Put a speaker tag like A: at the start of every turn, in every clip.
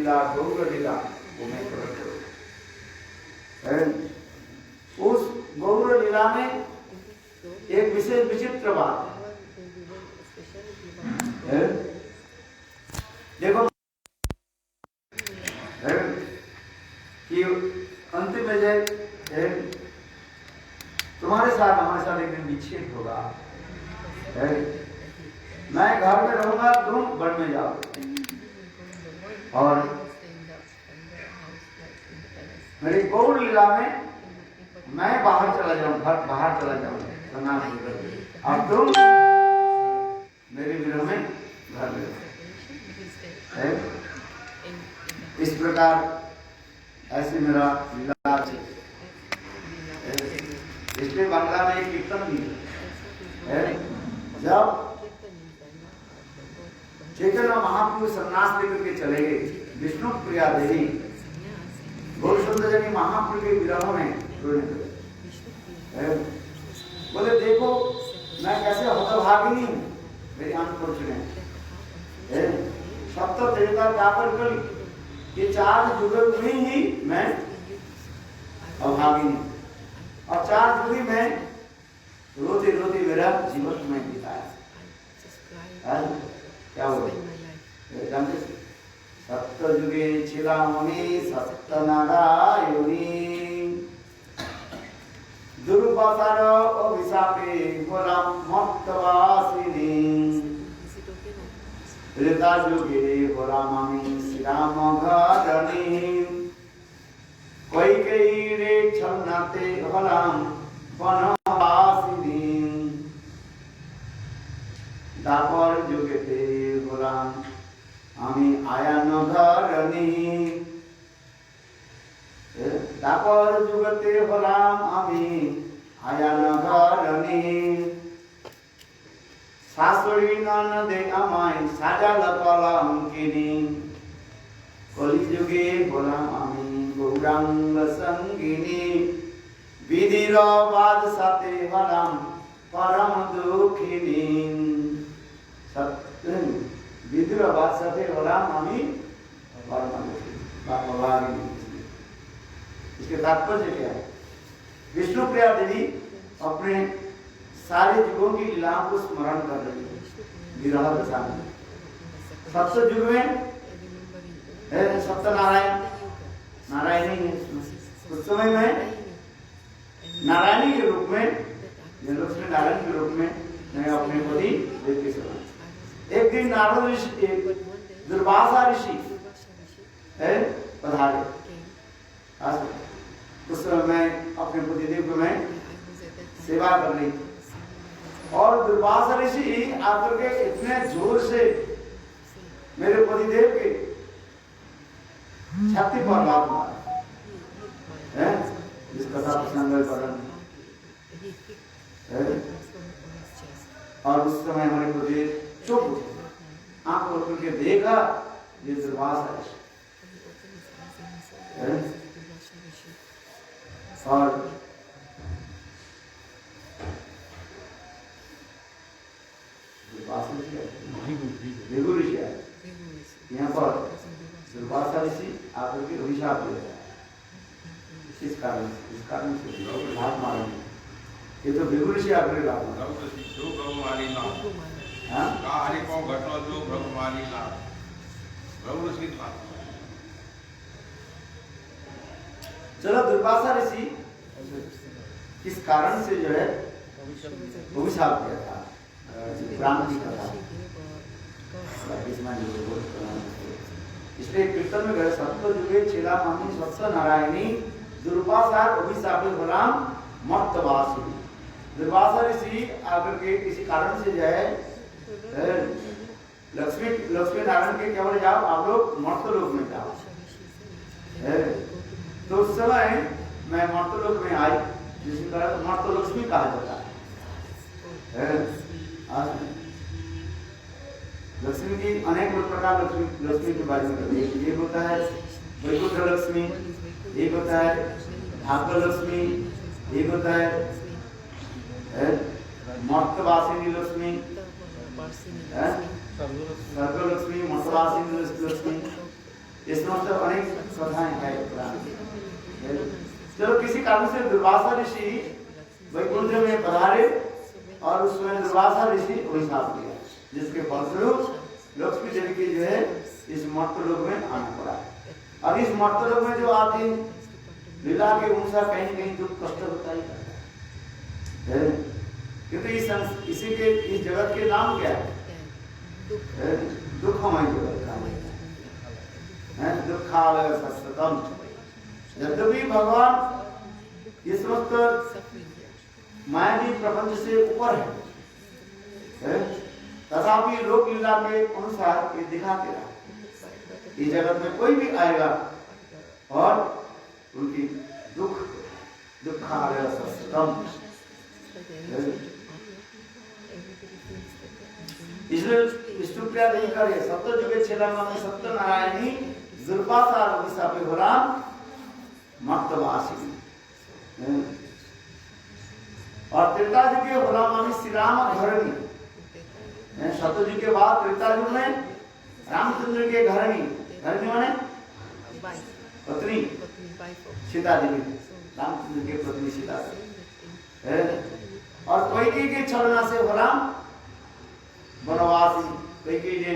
A: लीला गौर लीला वो मैं प्रकट करूँ। उस गौर लीला में एक विशेष विचित्र बात है। देखो कि अंतिम में जाए तुम्हारे साथ हमारे साथ एक दिन विच्छेद होगा। मैं घर में रहूंगा, तुम वन में जाओ, और मेरी गौर लीला में मैं बाहर चला जाऊं, घर बाहर चला जाऊं, अब तुम मेरे विरह में घर में है। इस प्रकार ऐसे मेरा लीला है। इसमें बांग्ला में एक कीर्तन भी है। जब चैतन्य महाप्रभु सन्यास लेकर के चले गए, विष्णु प्रिया देवी गौर सुंदर जी महाप्रभु के विरह में बोले देखो मैं कैसे हतभागिनी हूँ, मेरी अनफॉर्चुनेट सप्त देवता जाकर कल ये 4 जुगल में ही मैं अभागिनी, और 4 जुगी में रोते रोते मेरा जीवन में बिताया। क्या बोले जानते? सप्त जुगे चिरामणि सप्त नारायणी दुर्वासार अभिशापे गोराम मत्तवासिनी त्रेता जुगे गोरामामि श्रीराम घरणी कैकेयी रे छलनाते हलाम वनवासिनी दापर जुगेते गोराम आमी आयान घरणी दापर जुगते हलाम आमी आयान घरणी शाশুড়ি ননদে আমায় সাজালো কলঙ্কিনী কলিযুগে গোলাম আমি গৌরাঙ্গ সঙ্গিনী বিধির বাদ সাথে হলাম পরম দুঃখিনী বিধির বাদ সাথে হলাম আমি পরম দুঃখিনী। इसके तात्पर्य क्या है? विष्णु प्रिया देवी अपने सारे युगों की लीलाओं को स्मरण कर रही है विरह दशा में। सप्त युग में सप्त नारायण नारायणी है, उस समय में नारायणी के रूप में लक्ष्मी नारायण के रूप में मैं अपने पति देव के समान। एक दिन नारद ऋषि दुर्वासा ऋषि पधारे, उस समय मैं अपने पति देव को मैं सेवा कर रही थी, और दुर्वासा ऋषि आकर के इतने जोर से मेरे पतिदेव के छाती पर लात मारा है, जिस कथा प्रसंग और उस समय हमारे पतिदेव चुप उठे, आंख खोल करके देखा ये दुर्वासा ऋषि और भृगु ऋषि आए यहाँ पर दुर्वासा ऋषि आकर के अभिशाप दे रहा है। इस कारण से हाथ मारेंगे, ये तो भृगु ऋषि आकर के हाथ मारेंगे। चलो दुर्वासा ऋषि किस कारण से जो है अभिशाप दिया था, क्रांति का था, इसलिए कीर्तन में गए सप्त जुगे चिरामणि सत्स नारायणी दुर्वासा अभिशापे हलाम मत्तवासिनी। दुर्वासा ऋषि आकर के किसी कारण से जो है लक्ष्मी नारायण के केवल जाओ, आप लोग मर्तलोक में जाओ। तो उस समय मैं मर्तलोक में आई, जिसके कारण मर्तलक्ष्मी कहा जाता है। लक्ष्मी की अनेक प्रकार लक्ष्मी के बारे में करते हैं। एक होता है वैकुंठ लक्ष्मी, एक होता है भाग्य लक्ष्मी, एक होता है मर्तवासिनी लक्ष्मी, स्वर्ग लक्ष्मी, मर्तवासिनी लक्ष्मी, ये इसमें तो अनेक कथाएं हैं पुराण। चलो किसी कारण से दुर्वासा ऋषि वैकुंठ में पधारे और उसमें दुर्वासा ऋषि अभिशाप दिया, जिसके फलस्वरूप लक्ष्मी देवी की जो है इस मर्तलोक में आना पड़ा। अब इस मर्तलोक में जो आती लीला के अनुसार कहीं न कहीं दुख कष्ट होता ही है, क्योंकि इस जगत के नाम क्या है? दुखमय जगत है, दुखालय सततम। यद्यपि भगवान इस वक्त मायावी प्रपंच से ऊपर है, तथापि लोक लीला के अनुसार ये दिखाते रहा इस जगत में कोई भी आएगा और उनकी दुखालय सततम। इसलिए विष्णुप्रिया नहीं करे सप्त जुगे छेलांगा में सत्यनारायणी दुर्वासा अभिशापे भराम मर्तवासिनी। और त्रेता युग के गुलामानी श्री राम घरणी, सतयुग के बाद त्रेता युग में रामचंद्र के घरणी, घरणी माने पत्नी सीता देवी, रामचंद्र के पत्नी सीता देवी। और कैकेयी के छलना से भराम वनवासी। कैकेयी ने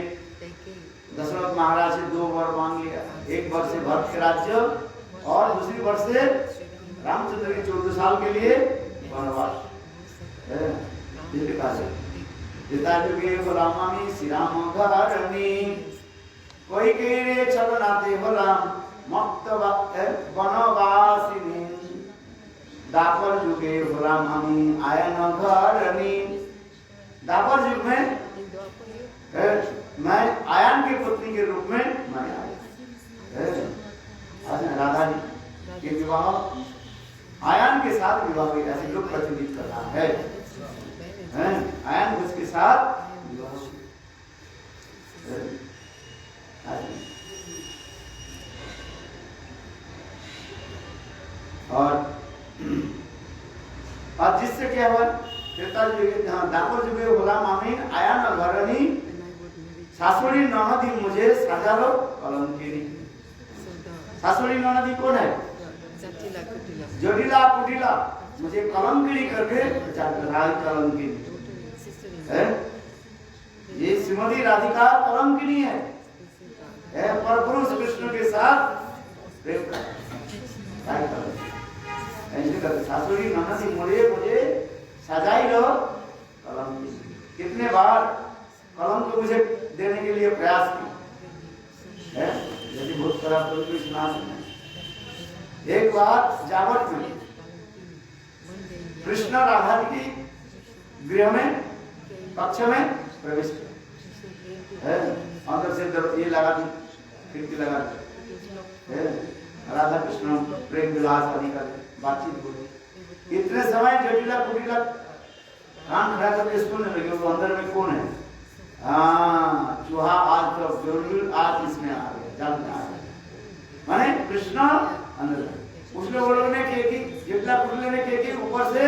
A: दशरथ महाराज से 2 वर मांग लिया, एक वर से भरत के राज्य और दूसरी वर से रामचंद्र के 14 साल के लिए वनवास। गुलामी श्री राम घरणी कैकेयी रे छलनाते भराम मक्त वनवासिनी। दापर युगे गुलामी आयन घरणी। दापर युग में मैं आयन की पत्नी के रूप में मैं आई। राधा जी के विवाह आयन के साथ विवाह हुई, ऐसे लोग प्रचलित कर रहा है। आयन घोष के साथ विवाह। और जिससे क्या हुआ, दापर जुगे गुलाम आमीन आयन घरणी सासुरी ननदी मुझे साजालो कलंकिनी। सासुरी ननदी कौन है? जटिला कुटिला मुझे कलंकिनी करके कलंकिनी है। ये श्रीमती राधिका कलंकिनी है, पर पुरुष कृष्ण के साथ प्रेम करते। सासुरी ननदी मुझे सजाई लो कलंकिनी। कितने बार कलंक को मुझे देने के लिए प्रयास की है, यदि बहुत खराब तो कोई सुना सकते। एक बार जावट में कृष्ण राधा की गृह में कक्ष में प्रवेश किया, अंदर से ये लगा दी, खिड़की लगा दी, राधा कृष्ण प्रेम विलास आदि का बातचीत हुई। इतने समय जटिला कुटिला कान खड़ा करके सुनने लगे वो अंदर में कौन है। चूहा आज तो जरूर आज इसमें आ गया, जल्द आ गया, माने कृष्ण अंदर। उसने वो लोग ने कि जटिला कुटिला ने कि ऊपर से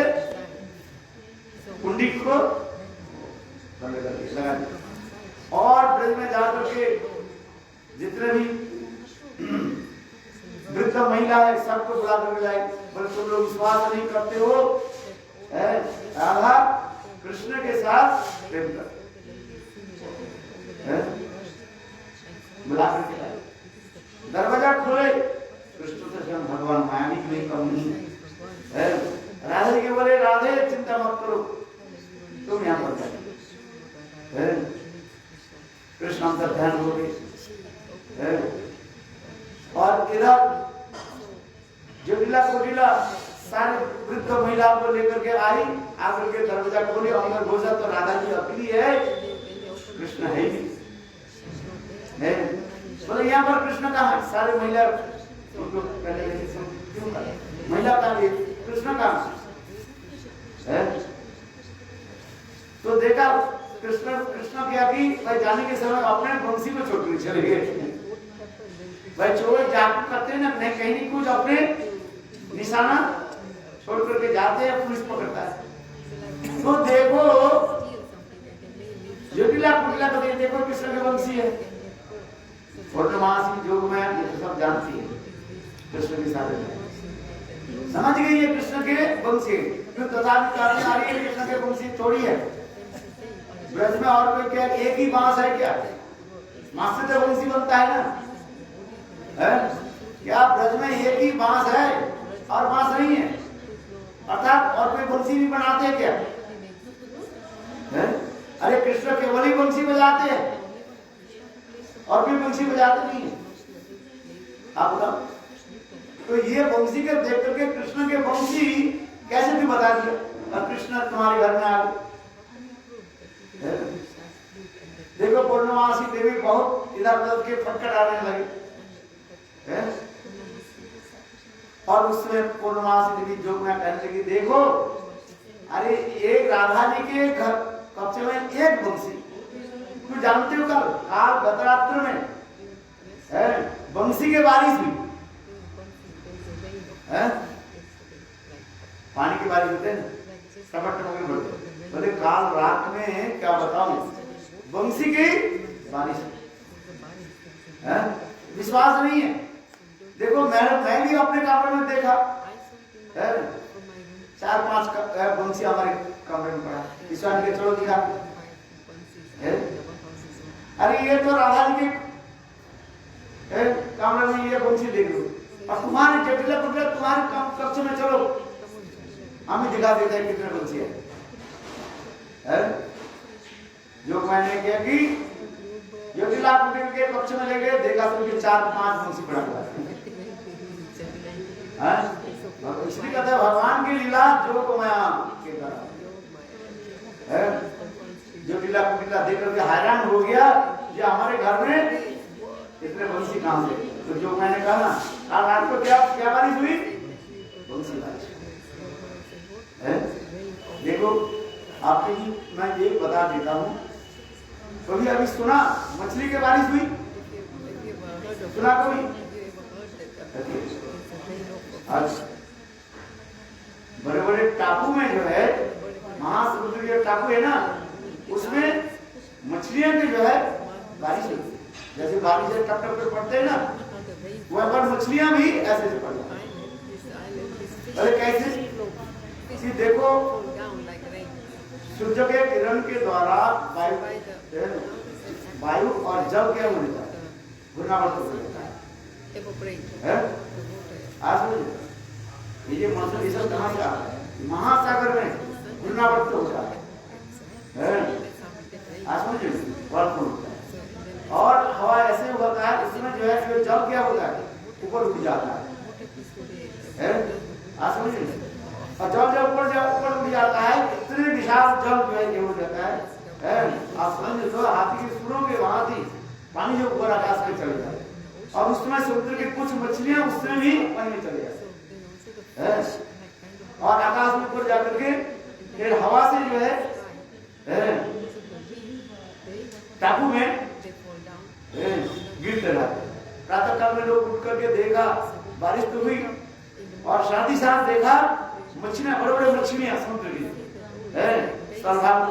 A: कुंडी को बंद कर लगा दिया और ब्रज में जाकर के जितने भी वृद्ध महिला है सबको बुला कर लाए। बोले तुम लोग विश्वास नहीं करते हो, राधा कृष्ण के साथ प्रेम करते, बुला करके लाए। दरवाजा खोले, कृष्ण से स्वयं भगवान मायावी की नहीं कम नहीं है। राधा जी के बोले राधे चिंता मत करो, तुम यहाँ पर जाओ। कृष्ण अंतर ध्यान हो गए और इधर जटिला कुटिला सारे वृद्ध महिला को लेकर के आई, आकर के दरवाजा खोले, अंदर घुसा तो राधा जी अकेली है, कृष्ण है ही नहीं। बोले यहाँ पर कृष्ण कहाँ है? सारे महिला उनको पहले क्यों कर महिला कहाँ है, कृष्ण कहाँ है? तो देखा कृष्ण क्या कि भाई जाने के समय अपने बंसी को छोड़ के चले गए। भाई चोर जादू करते हैं ना, कहीं नहीं कुछ अपने निशाना छोड़ करके जाते हैं, पुलिस पकड़ता है। तो देखो जटिला कुटिला को देखो कृष्ण के वंशी है, पूर्णमासी योग में जानती है कृष्ण के साथ समझ गई है कृष्ण के वंशी जो तथापि कारण आ रही है कृष्ण के वंशी थोड़ी है। ब्रज में और कोई क्या एक ही बांस है क्या? माँ से तो वंशी बनता है ना है? क्या ब्रज में एक ही बांस है और बांस नहीं है अर्थात और कोई वंशी भी बनाते हैं क्या है? अरे कृष्ण केवल ही वंशी बजाते हैं और कोई वंशी बजाते नहीं है। आप बताओ तो ये वंशी के देख करके कृष्ण के वंशी कैसे भी बता दिया और कृष्ण तुम्हारे घर में आ गए। देखो पूर्णमासी देवी बहुत इधर उधर के फटकर आने लगे है? और उसमें पूर्णमासी देवी जोग में कहने लगी देखो अरे एक राधा जी के घर कब्जे में एक वंशी तुम जानते हो कल काल गतरात्र में है वंशी के बारिश हुई है? पानी की बारिश होते हैं टपक टपक पड़ते बोले काल रात में क्या बताऊं वंशी की बारिश है? विश्वास नहीं है। देखो मैं भी अपने कमरे में देखा है 4-5 वंशी हमारे कमरे में पड़ा विश्वास के छोड़ो दिखा अरे ये तो राधा जी के कमरे में ये वंशी देख लो और तुम्हारे जटिला कुटिला तुम्हारे कक्ष में चलो हमें दिखा देता है कितने वंशी है? जो मैंने किया कि जटिला कुटिल के कक्ष में ले गए देखा तो 4-5 वंशी पड़ा हुआ है। इसलिए कहते हैं भगवान की लीला जो को मैं के करा है जटिला कुटिला देख करके हैरान हो गया ये हमारे घर में इतने वंशी कहां से। तो जो मैंने कहा ना आज रात को क्या बारिश हुई वंशी बारिश है। देखो आपको मैं ये बता देता हूँ कभी अभी सुना मछली के बारिश हुई सुना कभी? आज बड़े बड़े टापू में जो है महासमुद्र के टापू है ना उसमें मछलियां की जो है बारिश होती है जैसे बारिश से टप टप पड़ते हैं ना वह पर मछलियां भी ऐसे से पड़ जाती हैं। अरे कैसे कि देखो सूर्य के किरण के द्वारा वायु और जल क्या हो जाता है घूर्णावर्त हो जाता है। आज ये मौसम ये सब कहाँ से आ रहा है महासागर में घूर्णावर्त होता है आज समझिए वर्ष होता है और हवा ऐसे होता है इसमें जो है फिर जल क्या होता है ऊपर उठ जाता है आज समझिए और जल जब ऊपर उठ जाता है इतने विशाल जल जो है ये हो जाता है आप समझ लो हाथी के सुरों के वहां थी पानी जो ऊपर आकाश में चले जाए और उसमें समुद्र की कुछ मछलियां उसमें भी पानी में चले जाए और आकाश में ऊपर जाकर के फिर हवा से जो है टापू में गिरते रहते। प्रातः काल में लोग उठ करके देखा बारिश तो हुई और साथ ही साथ देखा मछलियां बड़े बड़े मछलियां समुद्र की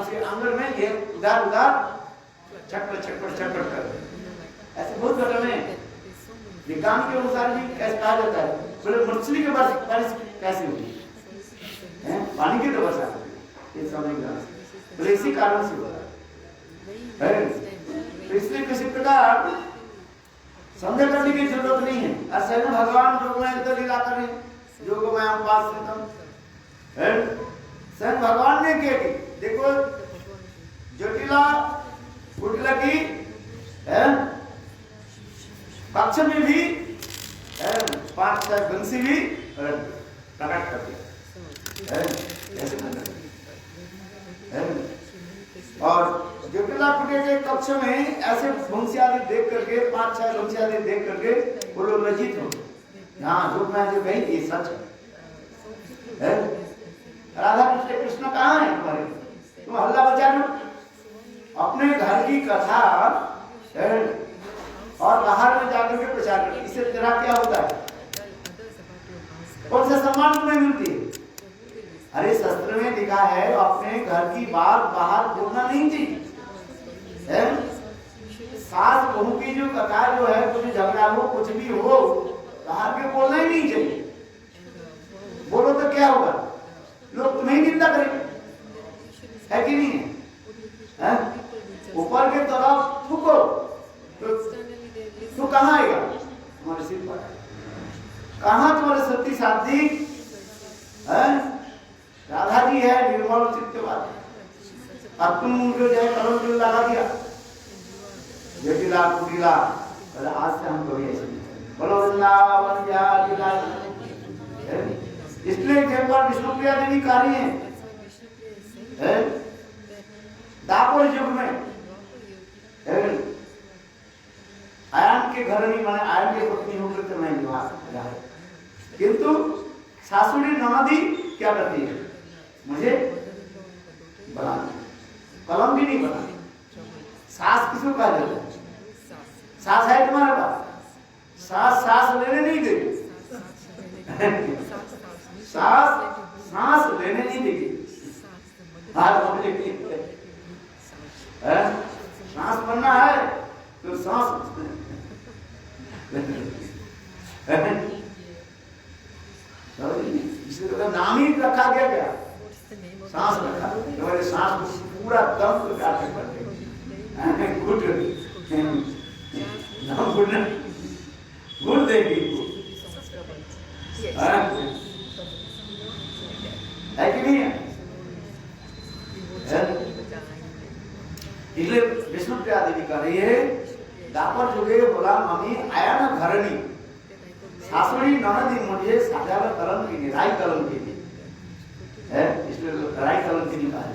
A: उसके अंदर में ये उधार उधार छटपट कर ऐसे बहुत घटना है। विज्ञान के अनुसार भी कैसे कहा जाता है बोले मछली के बारिश कैसे होगी पानी की तो वर्षा ये समझ बोले इसी कारण से होता है। तो इसलिए किसी प्रकार संदेह करने की जरूरत नहीं है। असल में भगवान जो मैं तो लीला करें जो को मैं पास है स्वयं भगवान ने किया कि देखो जटिला कुटिला की पक्ष में भी 5-6 वंशी भी प्रकट कर दिया और जटिला कुटिया के कक्ष में ऐसे वंशी आदि देख करके 5-6 वंशी आदि देख करके वो लोग लज्जित हो हाँ जो मैं जो कही ये सच है। राधा कृष्ण कहाँ है तुम्हारे तुम हल्ला बचा लो अपने घर की कथा और बाहर में जाकर के प्रचार करते इससे तेरा क्या होता है कौन सा सम्मान तुम्हें मिलती है? अरे शास्त्र में लिखा है अपने घर की बात बाहर बोलना नहीं चाहिए सास बहू की जो कथा जो है, कुछ झगड़ा हो कुछ भी हो, बाहर के बोलना ही नहीं चाहिए। बोलो तो क्या होगा, लोग तुम्हें निंदा करेंगे, है कि नहीं है? ऊपर के तरफ थूको तो कहाँ आएगा, तुम्हारे सिर पर। कहाँ तुम्हारे सती साथी है? राधा जी है निर्मल चित्त वाले, अब तुम उनको जो है कलम क्यों लगा दिया, जटिला कुटिला। आज से हम कभी ऐसे नहीं बोलो वृंदावन बिहारी लाल। इसलिए विष्णु प्रिया देवी कार्य है दापोर युग में आयन के घर नहीं माने, आयन के पत्नी होकर तो मैं निवास रहा, किंतु सासुरी ननदी क्या करती है, मुझे बना कलम भी नहीं बना। सास किसको कहा जाता है? सास है तुम्हारे पास, सास सांस लेने नहीं देगी, सास सांस लेने नहीं देगी। सांस बनना है तो सांस इसलिए नाम ही रखा गया, क्या सांस रखा, तुम्हारे सांस को पूरा दम को काटे पड़ते गुड़ देगी है कि नहीं है? इसलिए विष्णु प्रिया देवी कर रही है दापर जुगे बोला मम्मी आया ना घरनी सासुरी ननदी मुझे साजाला कलम की नहीं, राय कलम की नहीं है, इसलिए राय कलम की नहीं कहा है।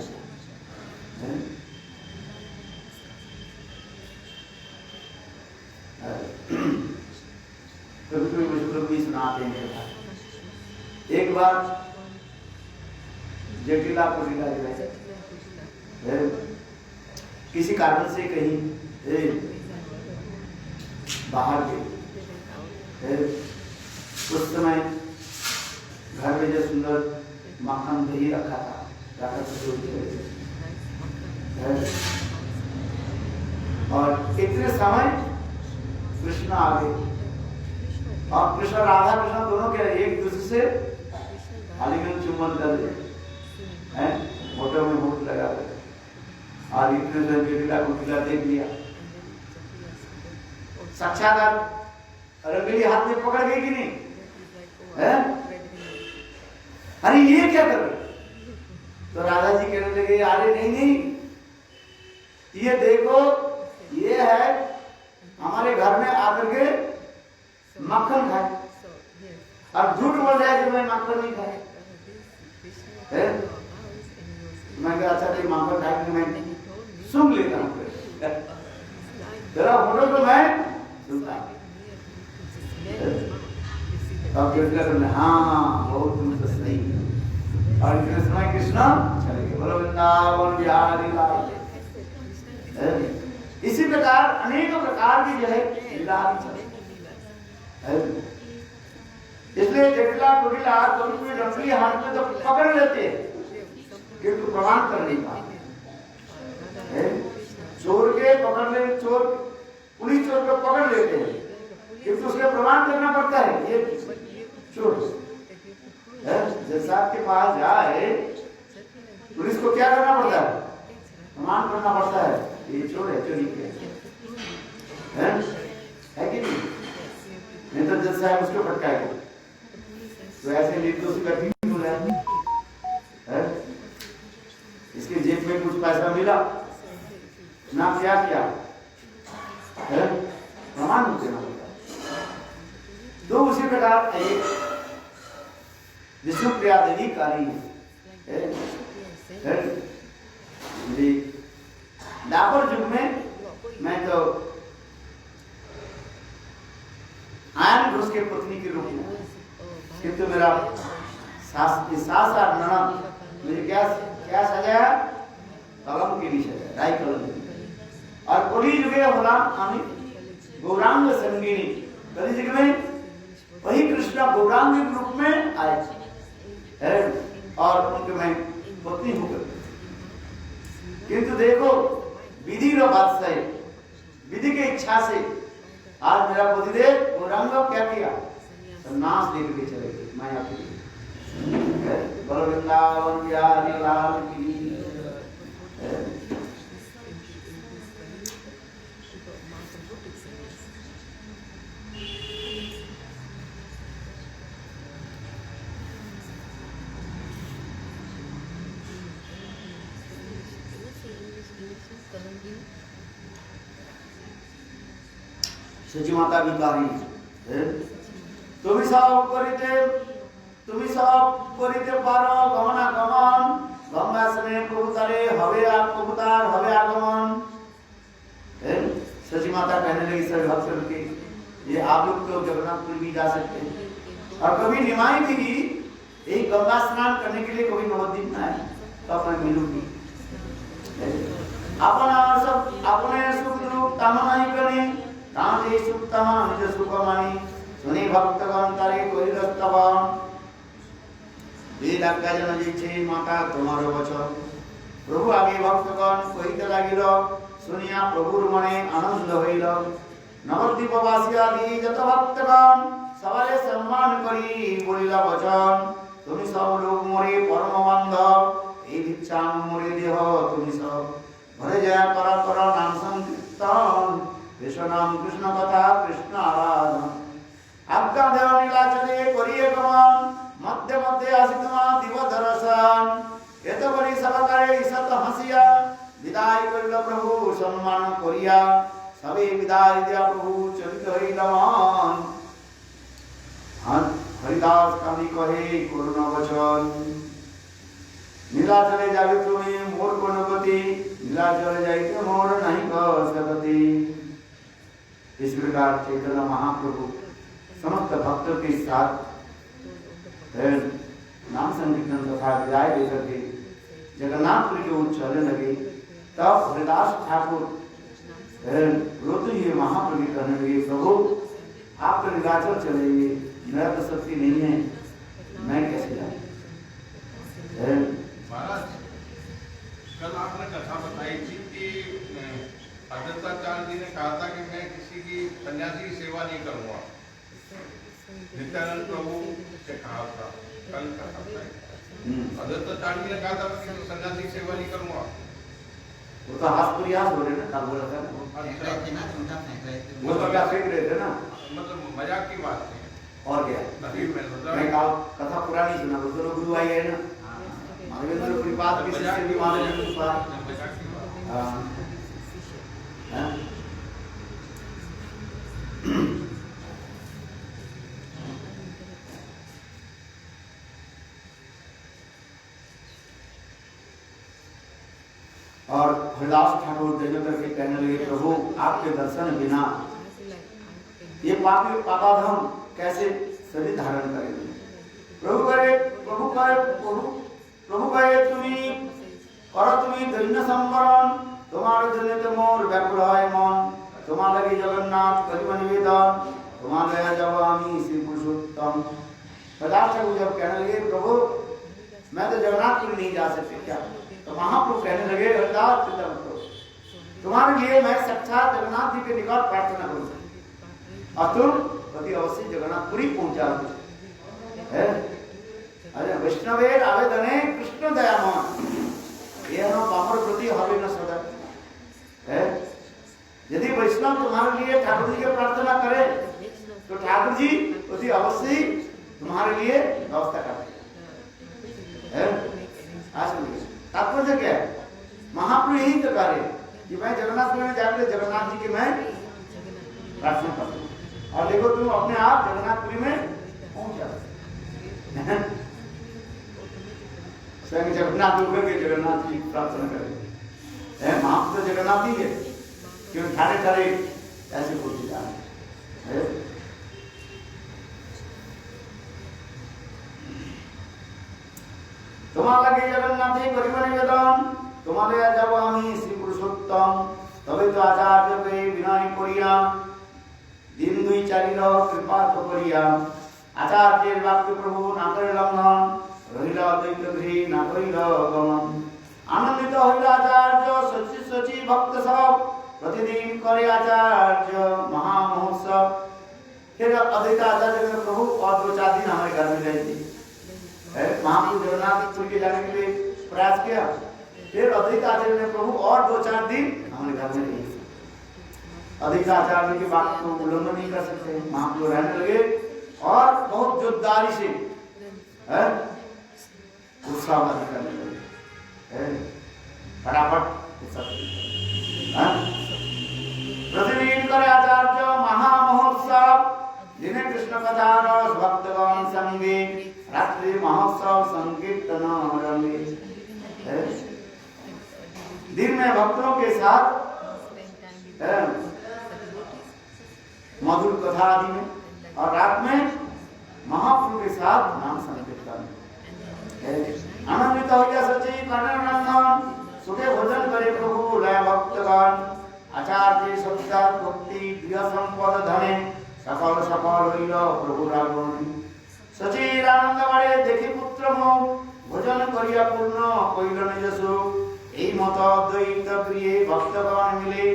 A: कभी विष्णु सुनाते हैं। एक बार जटिला कुटिला किसी कारण से कहीं बाहर गए, उस समय घर में जो सुंदर मक्खन दही रखा था, और इतने समय कृष्ण आ गए, और कृष्ण राधा कृष्ण दोनों के एक दूसरे से आलिंगन चुम्बन कर रहे हैं, मोटो में होठ लगा रहे, और इतने से जटिला कुटिला देख लिया, साक्षात रंगली हाथ में पकड़ गई कि नहीं है? अरे ये क्या कर रहे? तो राधा जी कहने लगे अरे नहीं नहीं, ये देखो ये है हमारे घर में आकर के मक्खन खाए, और झूठ बोल रहा है कि मैं मक्खन नहीं खाए। मैं कहा अच्छा नहीं मक्खन खाए, मैं सुन लेता हूँ, तेरा फोटो तो मैं सुनता हूँ। हाँ बहुत तुम सही, और कृष्ण कृष्ण चले गए, बोलो वृंदावन बिहारी लाल। इसी प्रकार अनेक प्रकार की जो है लीला चले, इसलिए जटिला कुटिला कभी कोई रंगली हाथ में तो पकड़ लेते हैं, किंतु प्रमाण कर नहीं पाते। चोर के पकड़ ले, चोर पुलिस चोर को पकड़ लेते हैं, किंतु उसके प्रमाण करना पड़ता है ये चोर है। जैसा के पास जाए पुलिस को क्या करना पड़ता है, प्रमाण करना पड़ता है ये चोर है, चोरी है कि नहीं तो जैसा है उसको फटकाएगा, तो ऐसे निर्दोषी का ठीक हो रहा है। इसके जेब में कुछ पैसा मिला ना, क्या किया है, प्रमाण देना पड़ता। तो उसी प्रकार एक विष्णु प्रिया देवी कार्य है। दापर युग में मैं तो आयन घोष के पत्नी के रूप में, किंतु मेरा सास और ननद मुझे क्या क्या सजाया, कलम के लिए सजाया, राय कलम। और कली युग होला आमी गौरांग संगिनी, कली युग में वही कृष्ण गौरांग के रूप में आए है, और उनके मैं पत्नी होकर, किंतु देखो विधि रो बात सही विधि की इच्छा से आज मेरा पतिदेव गौरांग क्या किया, सन्यास लेकर चले गए माया की। बोलो वृंदावन बिहारी लाल की। सची माता भिखारी তুমি সব করিতে পারো গমনাগমন, গঙ্গা স্নানে প্রভুতারে হবে প্রভুতার হবে আগমन। सची माता कहने लगी सभी भक्तों के, ये आप लोग तो जगन्नाथपुरी भी जा सकते हैं, और कभी निमाई भी एक गंगा स्नान करने के लिए कभी नवद्वीप में आए तो मैं मिलूंगी। अपने सुख दुख कामना ही करें, तांजे सुख तमा निज सुख मानी, सुनी भक्तगण तारे कोई रस्तवन। वेद आज्ञा जन दिछे माता তোমার বচন। প্রভু আগে ভক্তগণ কহিতে লাগিল, শুনিয়া প্রভুর মনে আনন্দ হইল। নবদ্বীপবাসী আদি যত ভক্তগণ সবারে সম্মান করি বলিল বচন, তুমি সব লোক মোরে পরম বান্ধব, এই ভিক্ষা মোরে দেহ তুমি সব। ঘরে যায় করা কর নাম সংকীর্তন, কৃষ্ণ নাম কৃষ্ণ কথা কৃষ্ণ আরাধন। আজ্ঞা দেও নীলাচলে করিয়ে গমন, মধ্যে মধ্যে আসি তোমার দিব দর্শন। এত বলি সবকারে ঈশত হাসিয়া, বিদায় করিল প্রভু সম্মান করিয়া। সবে বিদায় দিয়া প্রভু চলিত হইল মন। হরিদাস কান্দি কহে করুণ বচন, নীলাচলে যাবে তুমি মোর কোন গতি, নীলাচলে যাইতে মোर नहीं सकती। इस प्रकार चैतन्य महाप्रभु समस्त भक्तों के साथ नाम संकीर्तन तथा विदाई लेकर के जगन्नाथपुरी की ओर चलने लगे। तब हरिदास ठाकुर रोते हुए महाप्रभु कहने लगे, प्रभु आप तो नीलाचल चलेंगे, मेरा तो शक्ति नहीं है, मैं कैसे जाऊं।
B: महाराज कल आपने कथा बताई थी कि अद्वैताचार्य जी ने कहा था कि मैं किसी की सन्यासी की सेवा नहीं करूंगा। नित्यानंद प्रभु से कहा था, कल कथा बताई। अद्वैताचार्य जी ने कहा था कि सन्यासी की सेवा नहीं करूंगा।
A: वो तो हाथ प्रयास हो रहे ना, कल बोला था वो तो क्या फेंक रहे थे ना,
B: मतलब मजाक की बात थी।
A: और क्या मैं कथा पुरानी सुना, वो दोनों गुरु आई है ना, माधवेंद्रपुरी बात किसी से भी माधवेंद्र बात। और हरिदास ठाकुर देने करके कहने लगे, प्रभु आपके दर्शन बिना ये पापाधम कैसे शरीर धारण करेंगे। प्रभु कहे তুমি দৈন্য সম্বরণ, তোমার জন্য তো মোর ব্যাকুল হয় মন। তোমার লাগি জগন্নাথ করিব নিবেদন, তোমার লয়া যাব আমি শ্রী पुरुषोत्तम। हरिदास ठाकुर जब कहने लगे, प्रभु मैं तो जगन्नाथपुरी नहीं जा सकते क्या, तो महाप्रभु कहने लगे, हरिदास चिंता मत करो, तुम्हारे लिए मैं साक्षात जगन्नाथ जी के निकट प्रार्थना करूंगा और तुम पति अवश्य जगन्नाथपुरी पहुंचा दो। अरे वैष्णवेर आवेदने कृष्ण दयामन, यह पामर प्रति हवे न सदा है। यदि वैष्णव तुम्हारे लिए ठाकुर जी की प्रार्थना करे तो ठाकुर जी उसी अवश्य तुम्हारे लिए व्यवस्था करते हैं। तात्पर्य क्या है, महाप्रभु यही तो करे कि मैं जगन्नाथपुरी में जाकर जगन्नाथ जी की मैं प्रार्थना करूं, और देखो तुम अपने आप जगन्नाथपुरी में पहुंच जाते। स्वयं जगन्नाथ होकर के जगन्नाथ जी प्रार्थना करेंगे। महाप्रभु तो जगन्नाथ ही है, क्यों ठारे ठारे ऐसे बोलते जा रहे हैं। তোমার লাগে জগন্নাথে করিব নিবেদন, তোমারে যাব আমি শ্রী পুরুষোত্তম। তবে তো আচার্যকে বিনয় করিয়া দিন দুই চালিল কৃপা করিয়া। আচার্যের বাক্য প্রভু না করে লঙ্ঘন, রহিল দ্বৈত গৃহে না করিল গমন। আনন্দিত হইল আচার্য, সচি সচি ভক্ত সব प्रतिदिन करे आचार्य महामहोत्सव। फिर अद्वैत आचार्य ने प्रभु और 2-4 दिन हमारे घर में रहे थे। महाप्रभु जगन्नाथपुरी के जाने के लिए प्रयास किया। फिर अद्वैत आचार्य ने प्रभु और 2-4 दिन हमारे घर में रहे। अद्वैत आचार्य की बात को उल्लंघन नहीं कर सकते। महाप्रभु रहने लगे और बहुत जोरदारी से उत्साहवादी करने लगे, फटाफट प्रतिदिन करे आचार्य महामहोत्सव। जिन्हें कृष्ण कथा रस भक्तगण संगे रात्रि महोत्सव संकीर्तन रंगे। दिन में भक्तों के साथ मधुर कथा आदि में और रात में महाप्रभु के साथ नाम संकीर्तन। आनंदित हो गया सच्ची कर्णनंदन सुखे भोजन करे प्रभु लय भक्तगण। आचार्य सत्ता भक्ति गृह संपद धने सकल सकल हईल प्रभु रागणी। सचिर आनंद बाड़े देखी पुत्र मो भोजन करिया पूर्ण कइल निज सुख। এই মত অদ্বৈত প্রিয়ে ভক্তগণ মিলে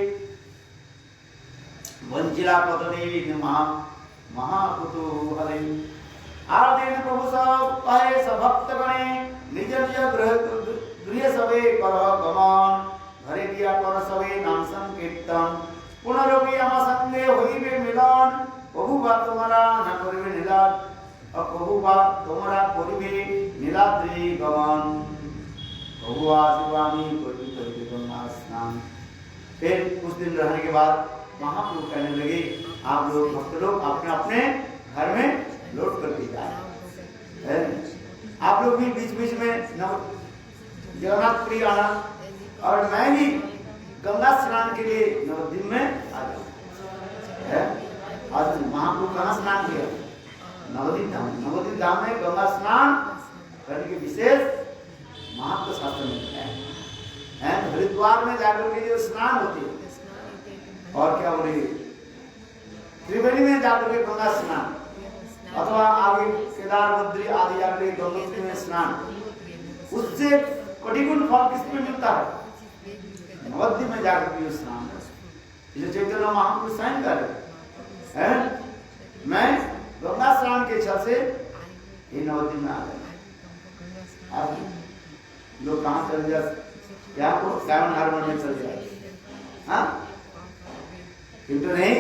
A: বঞ্চিলা কতদিন মহাকুতূহলে। আর দিন প্রভু সব কহে সভক্তগণে নিজ নিজ গৃহ সবে কর গমন। ঘরে গিয়া কর সবে নাম সংকীর্তন। পুনরবি আমার সঙ্গে হইবে মিলন। প্রভু বা তোমরা না করিবে নীলাদ প্রভু বা তোমরা করিবে নীলাদ্রি গমন। स्नान। फिर कुछ दिन रहने के बाद महाप्रभु कहने लगे आप लोग भक्त लोग अपने अपने घर में लौट कर के जाए। आप लोग भी बीच बीच में जगन्नाथपुरी आना और मैं भी गंगा स्नान के लिए नवद्वीप में आ जाऊँ। आज महाप्रभु कहाँ स्नान किया? नवद्वीप धाम। नवद्वीप धाम में गंगा स्नान करने के विशेष महत्व शास्त्र में है। हरिद्वार में जाकर के जो स्नान होती है और क्या बोले त्रिवेणी में जाकर के गंगा स्नान अथवा आगे केदार बद्री आदि जाकर के गंगोत्री में स्नान, उससे कटिगुण फल किसमें मिलता है? नवद्वीप में जाकर के स्नान। जो चैतन्य महाप्रभु स्वयं करे हैं, मैं गंगा स्नान के इच्छा से ये नवद्वीप में आ गया। लोग कहाँ चल जाए क्या को सावन हार्मोन में चल जाए, हाँ किंतु नहीं।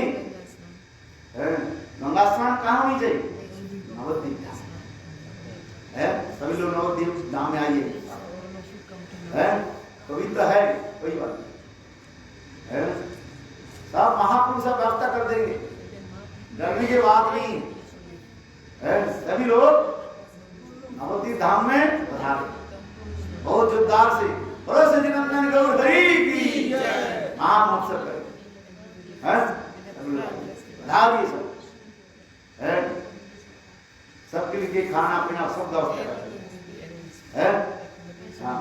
A: गंगा स्नान कहाँ होनी चाहिए? नवद्वीप धाम है। सभी लोग नवद्वीप धाम में आइए। पवित्र है कोई बात है। सब महापुरुष सब व्यवस्था कर देंगे, डरने की बात नहीं है। सभी लोग नवद्वीप धाम में पधारे बहुत जोरदार से। बोलो सच्चिदानंद गौर हरि की जय। महामहोत्सव करें धारिए सब है। सबके लिए खाना पीना सब व्यवस्था है। हाँ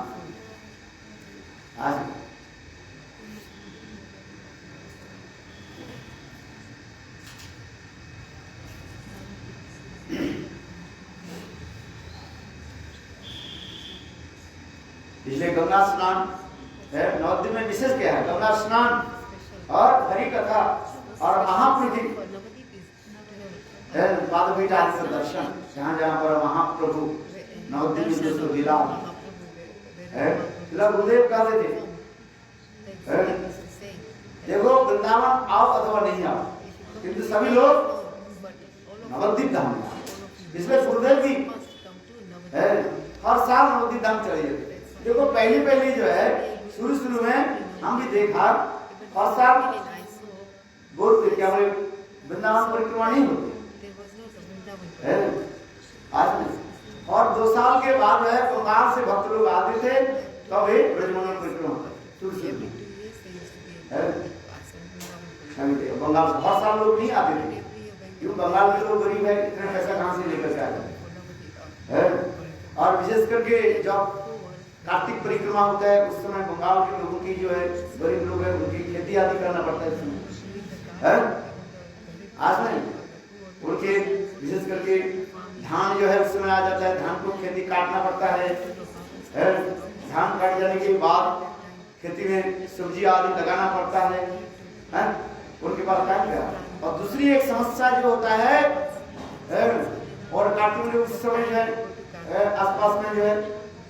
A: आज इसलिए गंगा स्नान है। नवद्वीप में विशेष क्या है? गंगा स्नान और हरि कथा और महाप्रभु पादपीठ आदि का दर्शन। जहाँ जहाँ पर महाप्रभु नवद्वीप में जो लीला है, गुरुदेव कहते थे देखो वृंदावन आओ अथवा नहीं आओ, किंतु सभी लोग नवद्वीप धाम में। इसमें गुरुदेव भी हर साल नवद्वीप धाम चले जाते। देखो पहली जो है शुरू में हम भी देखा हर साल बोलते क्या बोले वृंदावन परिक्रमा नहीं होती आज नहीं। और 2 साल के बाद जो है बंगाल से भक्त लोग आते थे तब ये ब्रजमंडल परिक्रमा शुरू से बंगाल से हर साल लोग नहीं आते थे, क्यों बंगाल के लोग गरीब है, इतना पैसा कहाँ से लेकर के आते। और विशेष करके जब कार्तिक परिक्रमा होता है उस समय बंगाल के लोगों की जो है गरीब लोग है उनकी खेती आदि करना पड़ता है आज नहीं। उनके विशेष करके धान जो है उस समय आ जाता है, धान को खेती काटना पड़ता है। धान काट जाने के बाद खेती में सब्जी आदि लगाना पड़ता है। हैं? उनके पास टाइम क्या। और दूसरी एक समस्या जो होता है और कार्तिक में उस समय जो है आसपास में जो है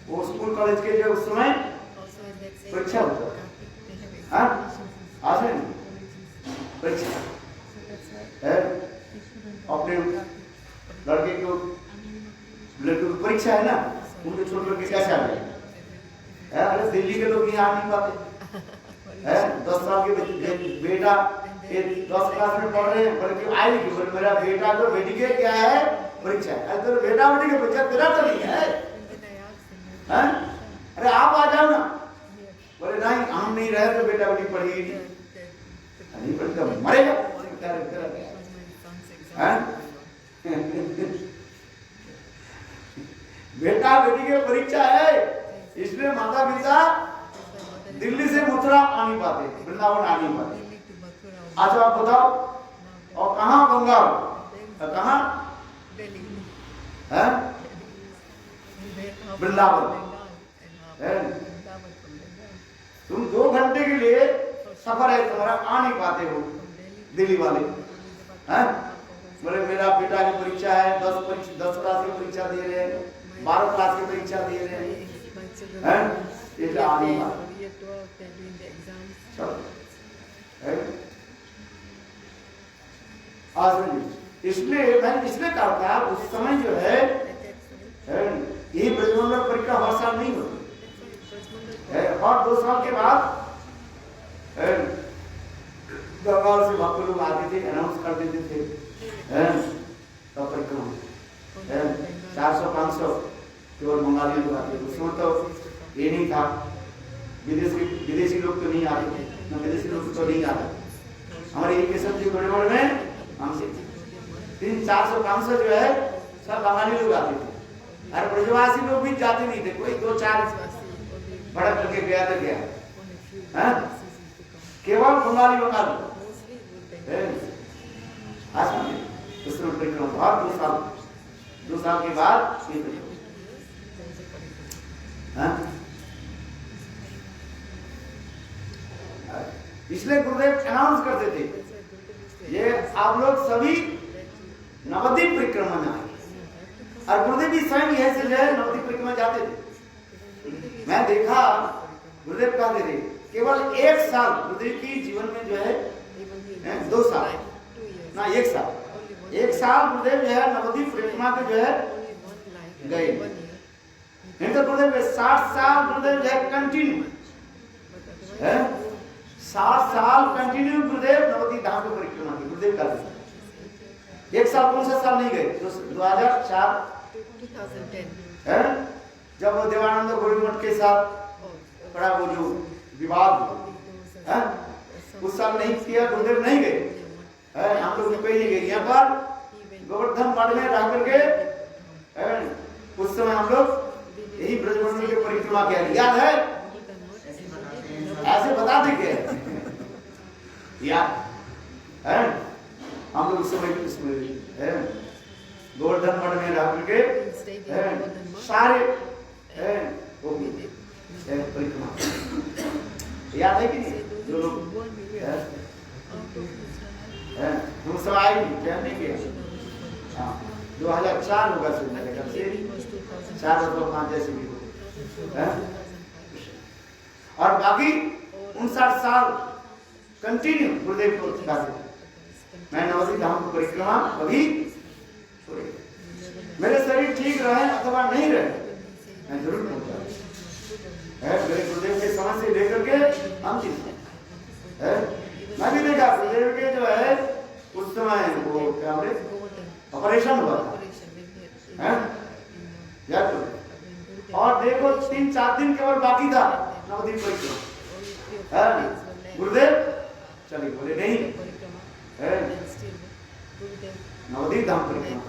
A: वो स्कूल कॉलेज के जो उस समय परीक्षा होता है, आज है परीक्षा अपने लड़के को परीक्षा है ना, उनके छोटे लड़के कैसे आ गए? अरे दिल्ली के लोग यहाँ आ नहीं पाते हैं। 10 साल के बेटा 10 क्लास में पढ़ रहे हैं, बल्कि आए कि बोले मेरा बेटा तो बेटी के क्या है परीक्षा है। अरे तो बेटा बेटी की परीक्षा तेरा तो नहीं है, हैं? अरे आप आ जाओ ना। बोले नहीं हम नहीं रहे तो बेटा बेटी पढ़ेगी नहीं पढ़ी तो मरेगा। बेटा बेटी की परीक्षा है, इसलिए माता पिता दिल्ली से मथुरा आ नहीं पाते, वृंदावन आ नहीं पाते। अच्छा आप बताओ और कहाँ बंगाल कहाँ है? वृंदावन। तुम 2 घंटे के लिए सफर है तुम्हारा, आ नहीं पाते हो दिल्ली वाले हैं। बोले मेरा बेटा की परीक्षा है, 10 क्लास की परीक्षा दे रहे हैं, 12 क्लास की परीक्षा दे रहे हैं, इसलिए आ नहीं पाते। इसलिए मैंने इसलिए कहा था उस समय जो है यही ब्रजमंडल परिक्रमा हर साल नहीं होती और 2 साल के बाद बंगाल से भक्त लोग आते थे, अनाउंस कर देते थे तब परिक्रमा 400-500 केवल बंगाली लोग आते थे। उसमें तो ये नहीं था, विदेशी लोग तो नहीं आते थे, न विदेशी लोग तो नहीं आते। हमारे ये सब जो बड़े बड़े में हमसे 300-400-500 जो है सब बंगाली लोग आते थे और ब्रजवासी लोग भी जाते नहीं थे, कोई 2-4 भड़क करके गया तो गया, केवल बंगाली उसमें परिक्रमा बहुत 2 साल के बाद इसलिए गुरुदेव अनाउंस करते थे ये आप लोग सभी नवद्वीप परिक्रमा में आए और गुरुदेव भी स्वयं यह से नवद्वीप परिक्रमा जाते थे। मैं देखा गुरुदेव कहते थे केवल 1 साल गुरुदेव की जीवन में जो है 2 साल ना 1 साल गुरुदेव जो है नवद्वीप परिक्रमा के जो है गए, नहीं तो गुरुदेव 60 साल गुरुदेव जो है कंटिन्यू 60 साल कंटिन्यू गुरुदेव नवद्वीप धाम की परिक्रमा की गुरुदेव कर 1 साल कौन सा साल नहीं गए? 2004 जब वो देवानंद गोरी मठ के साथ बड़ा वो जो विवाद उस साल नहीं किया, गुरुदेव नहीं गए, हम लोग कहीं नहीं गए। यहाँ पर गोवर्धन मठ में रह करके उस समय हम लोग यही ब्रजमंडल की परिक्रमा किया, याद है? ऐसे बता देंगे याद है? हम लोग उस समय गोवर्धन मठ में रह करके सारे परिक्रमा याद है कि नहीं? जो लोग हम सब आए नहीं किया 2004 होगा सुनने का से 4 और 5 जैसे भी और बाकी 59 साल कंटिन्यू गुरुदेव को सिखाते। मैं नवद्वीप धाम की परिक्रमा कभी मेरे शरीर ठीक रहे अथवा नहीं रहे मैं जरूर पहुंचा मेरे गुरुदेव के समय से लेकर के हम है। मैं भी देखा गुरुदेव के जो है उस समय वो क्या बोले ऑपरेशन हुआ था और देखो 3-4 दिन केवल बाकी था नवद्वीप परिक्रमा, गुरुदेव चलिए बोले नहीं नवद्वीप धाम परिक्रमा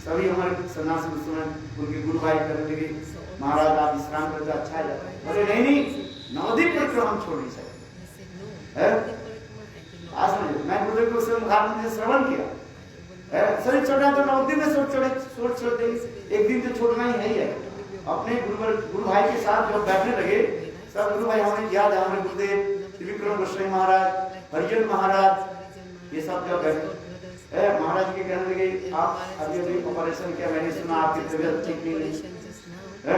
A: सभी हमारे सन्यासी उस समय उनके गुरु भाई करने लगे, महाराज आप विश्राम करते अच्छा है, बोले नहीं नवद्वीप परिक्रमा हम छोड़ नहीं सकते। मैं गुरुदेव को श्रवण किया शरीर छोड़ा तो नवद्वीप में छोड़ देंगे, एक दिन तो छोड़ना ही है। अपने गुरु भाई के साथ जब बैठने लगे सब गुरु भाई हमें याद है, हमारे गुरुदेव त्रिविक्रम गोस्वामी महाराज, हरिजन महाराज ये सब जब बैठे महाराज के कहने लगे आप अभी अभी ऑपरेशन किया, मैंने सुना आपकी तबीयत ठीक नहीं है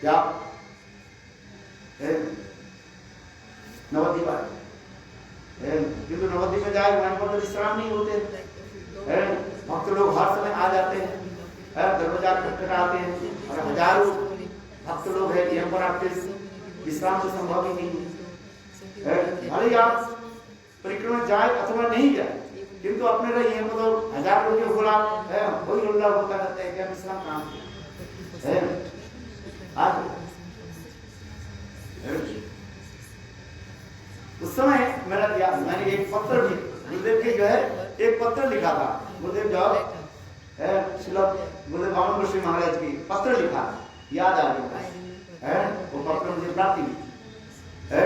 A: क्या नवद्वीप आए, किंतु नवद्वीप में जाए वहां पर तो विश्राम नहीं होते, भक्त लोग हर समय आ जाते हैं, दरवाजा खटखटाते हैं और हजारों भक्त लोग हैं यहाँ पर आपके विश्राम तो संभव ही नहीं है। भले आप परिक्रमा जाए अथवा नहीं जाए, किंतु अपने लिए यहाँ मतलब हजार लोग बोला है वही उल्ला होता रहता है, क्या विश्राम काम है आज। उस समय मेरा मैंने एक पत्र भी गुरुदेव के जो है एक पत्र लिखा था, गुरुदेव जब गुरुदेव बामन गोस्वामी महाराज की पत्र लिखा, याद आ गया है वो पत्र मुझे प्राप्ति है।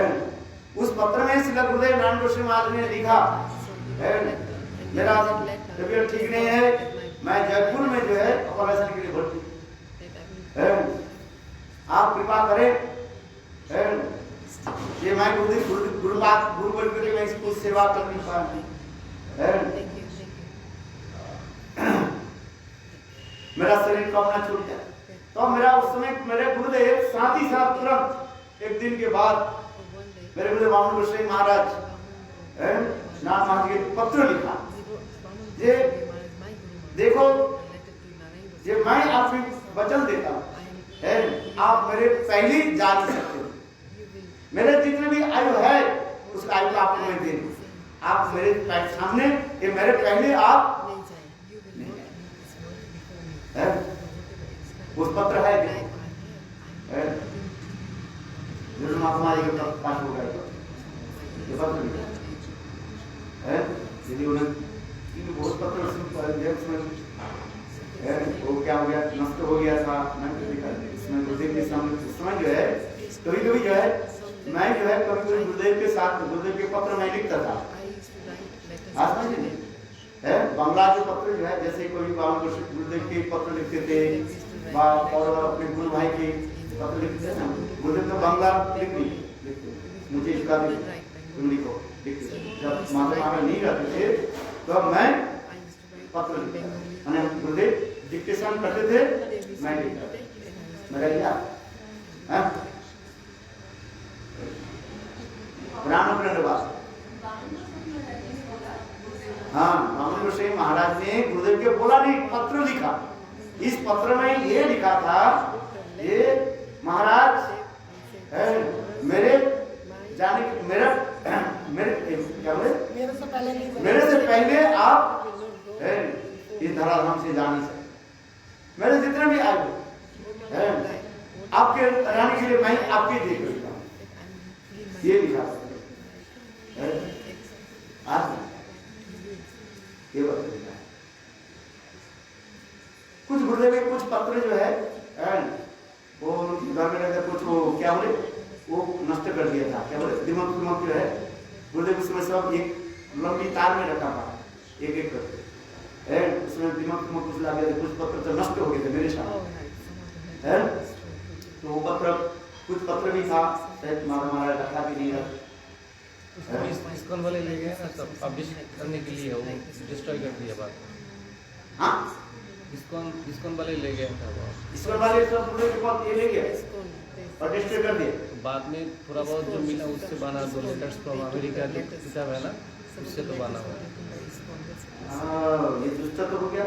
A: उस पत्र में श्रील गुरुदेव नारायण गोस्वामी महाराज ने लिखा मेरा तबीयत ठीक नहीं है, मैं जयपुर में जो है ऑपरेशन के लिए भर्ती है, आप कृपा करें ये मैं गुरुवर्ग के मैं इसको सेवा कर नहीं पाऊंगी। मेरा शरीर को अपना छूट जाए, तो मेरा उस समय मेरे गुरुदेव साथ ही साथ तुरंत एक दिन के बाद मेरे गुरुदेव बामन गोस्वामी महाराज नाथ महाराज के पत्र लिखा, ये देखो ये मैं आपको वचन देता हूँ, आप मेरे पहले जा नहीं सकते, मेरे जितने भी आयु है उस आयु को आपको मैं दे दूं, आप मेरे सामने ये मेरे पहले आप है? उस पत्र है महात्मा जी के पास हो गए ये पत्र है, यदि उन्हें बहुत पत्र वो क्या हो गया, नष्ट हो गया था, इसमें गुरुदेव के सामने उस समय जो है कभी कभी जो है मैं जो है कभी गुरुदेव के साथ गुरुदेव के पत्र मैं लिखता था, आज समझे नहीं है बांग्ला के पत्र जो है, जैसे कोई गुरुदेव के पत्र लिखते थे और अपने गुरु भाई के पत्र लिखते थे ना, गुरुदेव तो बांग्ला लिखते मुझे इसका तुम लिखो लिखते, जब माता नहीं रहते थे तो मैं पत्र लिखता, गुरुदेव डिक्टेशन करते थे मैं लिखता, मेरा याद हाँ बामन गोस्वामी महाराज ने गुरुदेव के बोला नहीं, पत्र लिखा, इस पत्र में ये लिखा था ये महाराज मेरे जाने मेरे क्या बोले मेरे से पहले आप इस धराधाम से जा नहीं सकते, मेरे जितने भी आयु आपके रहने के लिए मैं आपके देख रहा हूँ, ये लिखा आज ये लिखा है। कुछ गुरुदेव के कुछ पत्र जो है वो घर में रहकर कुछ वो क्या बोले वो नष्ट कर दिया था, क्या बोले दिमाग जो है गुरुदेव उसमें सब एक लंबी तार में रखा था एक एक करके, उसमें दिमाग कुछ ला गया, कुछ पत्र तो नष्ट हो गए थे मेरे साथ, तो वो पत्र कुछ पत्र भी था शायद हमारा रखा भी नहीं रहा,
C: इस्कॉन वाले ले गए ना सब पब्लिश करने के लिए, वो डिस्ट्रॉय कर दिया बात।
A: हाँ
C: इस्कॉन वाले ले गए था वो,
A: इस्कॉन वाले सब पूरे के बाद ये ले गए और डिस्ट्रॉय कर दिया,
C: बाद में थोड़ा बहुत जो मिला उससे बना, दो लेटर्स फ्रॉम अमेरिका जो किताब है ना उससे तो बना हुआ
A: ये दुष्ट तो हो गया,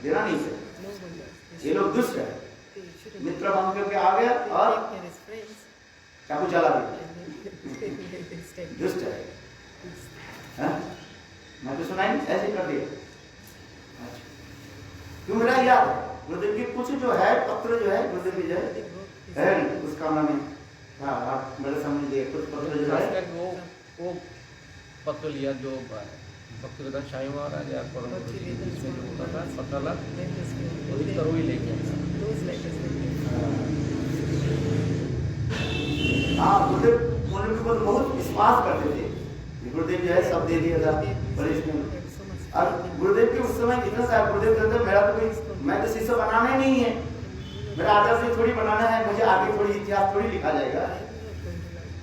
A: देना नहीं है, ये लोग दुष्ट है, मित्र बन करके आ गया और चाकू चला दिया, दुष्ट है, मैं तो सुना ही ऐसे कर दिया। क्यों मेरा याद गुरुदेव की कुछ जो है पत्र जो है गुरुदेव की जो है उस कामना में हाँ आप मेरे सामने दिए कुछ पत्र जो है
C: वो पत्र लिया जो भक्तिवेदांत शाही महाराज या इसमें जो होता था पत्र ला वही करो ही लेके
A: हाँ गुरुदेव उन्होंने भी बहुत विश्वास करते थे, गुरुदेव जो है सब दे दिया था, पर इसमें और गुरुदेव के उस समय इतना सा गुरुदेव कहते मेरा तो कोई मैं तो शिष्य बनाना ही नहीं है, मेरा आदर्श थोड़ी बनाना है, मुझे आगे थोड़ी इतिहास थोड़ी लिखा जाएगा,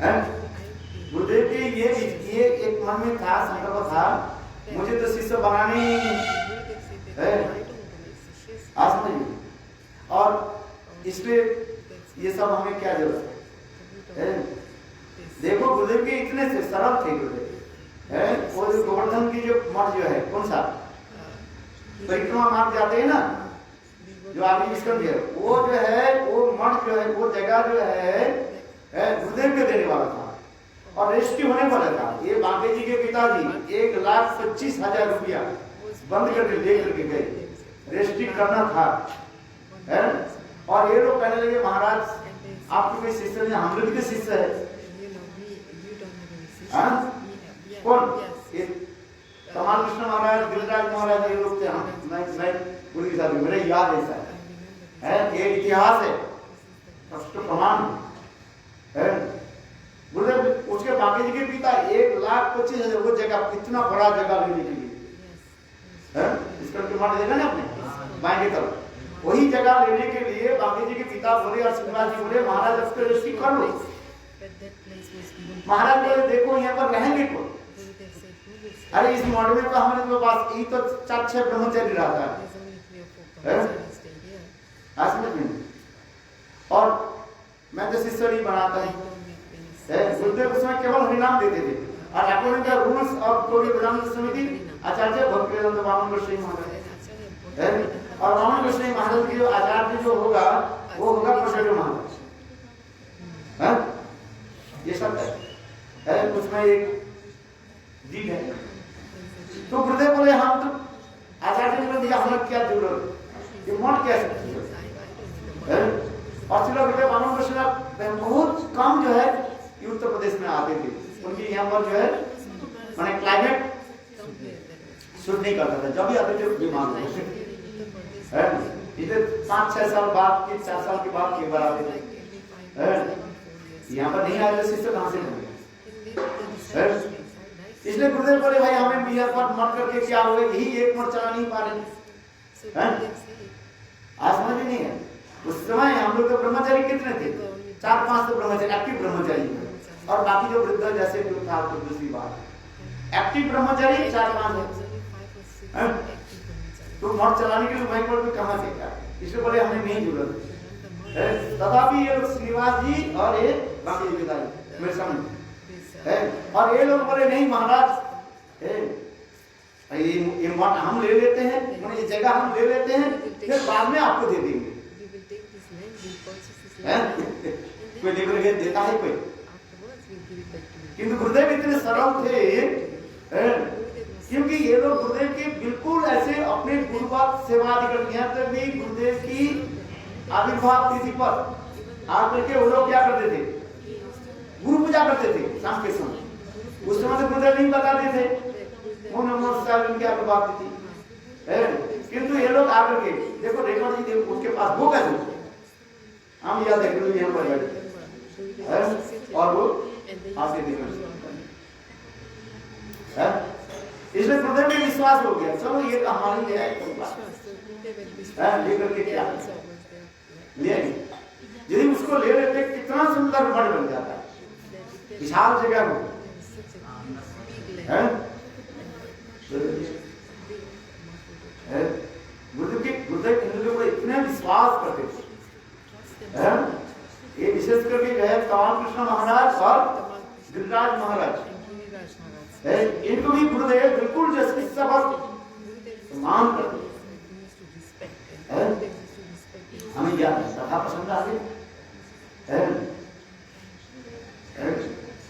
A: हैं? गुरुदेव के ये एक मन में था, संकल्प था, मुझे तो शिष्य बनाने ही है, आज समझिए। और इसलिए ये सब हमें क्या जरूरत है? देखो गुरुदेव के इतने से सरल थे गुरुदेव, है वो गोवर्धन की जो मठ जो है, कौन सा परिक्रमा मार्ग जाते हैं ना, जो आगे इसका है, वो जो है वो मठ जो है, वो जगह जो है गुरुदेव के देने वाला था और रजिस्ट्री होने वाला था। ये बांके जी के पिताजी 1,25,000 रुपया बंद करके दे करके गए, रजिस्ट्री करना था, है? और ये लोग कहने लगे महाराज आपके कोई शिष्य नहीं, हम लोग के शिष्य है। कौन? कमाल कृष्ण महाराज, गिरिराज महाराज, ये लोग थे। मैं गुरु के साथ मेरे याद ऐसा है, ये इतिहास है, प्रमाण है। गुरुदेव उसके बांके जी के पिता 1,25,000 वो जगह, इतना बड़ा जगह लेने के लिए, है इसका प्रमाण देखा ना आपने बाएं की तरफ, वही जगह लेने के लिए बांके जी के पिता बोले और श्रीनिवास जी बोले महाराज अब तो रजिस्ट्री कर लो। महाराज बोले देखो यहाँ पर रहेंगे कौन? अरे इस मॉडल में तो हमारे तो पास यही तो 4-6 ब्रह्मचारी रहता है, और मैं तो शिष्य नहीं बनाता है। गुरुदेव उसमें केवल हरिनाम देते थे, और according to rules of Gaudiya Vedanta Samiti Acharya Bhaktivedanta Vaman Goswami महाराज, और वामन गोस्वामी महाराज की जो आचार्य जो होगा वो होगा प्रसाद महाराज, है ये सब है उसमें एक दीन है। तो गुरुदेव बोले हम तो आचार्य ने दिया, हमें क्या जरूरत, ये मठ कैसे है? और चलो गुरुदेव वामन गोस्वामी बहुत कम जो है उत्तर प्रदेश में आते थे, उनकी यहाँ पर जो है माने क्लाइमेट सूट नहीं करता था, जब भी आते थे बीमार होते है। इधर 5-6 साल बाद के 4 साल के बाद के बार आते थे, यहाँ पर नहीं आए तो शिष्य कहाँ से होंगे? इसलिए गुरुदेव बोले भाई हमें बिहार पर मत करके क्या हुआ, यही एक मत चला नहीं पा रहे हैं। आज समझ नहीं है, उस समय हम लोग तो ब्रह्मचारी कितने थे? 4-5 तो ब्रह्मचारी, एक्टिव ब्रह्मचारी, और बाकी जो वृद्ध जैसे जो था तो दूसरी बात, एक्टिव ब्रह्मचारी 4-5 है। तो मठ चलाने के लिए वहीं पर भी कहाँ से क्या, इसलिए बोले हमें नहीं जरूरत है। तथापि ये लोग श्रीनिवास जी और ये बाकी जी पिताजी मेरे सामने है, और ये लोग बोले नहीं महाराज ये मठ हम ले लेते हैं, ये जगह हम ले लेते हैं, फिर बाद में आपको दे देंगे। कोई लेकर के देता है कोई? किंतु गुरुदेव इतने सरल थे, क्योंकि ये लोग गुरुदेव के बिल्कुल ऐसे अपने गुरुवाद सेवा आदि करते हैं, तब भी गुरुदेव की आविर्भाव तिथि पर आकर के वो लोग क्या करते थे? गुरु पूजा करते थे शाम के समय। उस समय तो गुरुदेव नहीं बताते थे उनकी आविर्भाव तिथि, किंतु ये लोग आकर के देखो रेखा जी उनके पास वो कैसे हम याद है यहाँ पर बैठे और वो आगे देखना, इसलिए गुरुदेव में विश्वास हो गया, चलो ये हमारी ले आए लेकर के क्या ले, यदि उसको ले लेते कितना सुंदर मठ बन जाता, विशाल जगह हो, गुरुदेव हिंदुओं को इतने विश्वास करते थे, ये विशेष करके जो है कमाल कृष्ण महाराज और गिरिराज महाराज, इनको भी गुरुदेव बिल्कुल जैसे सबक मान करते, हमें याद है कथा पसंद आ गई,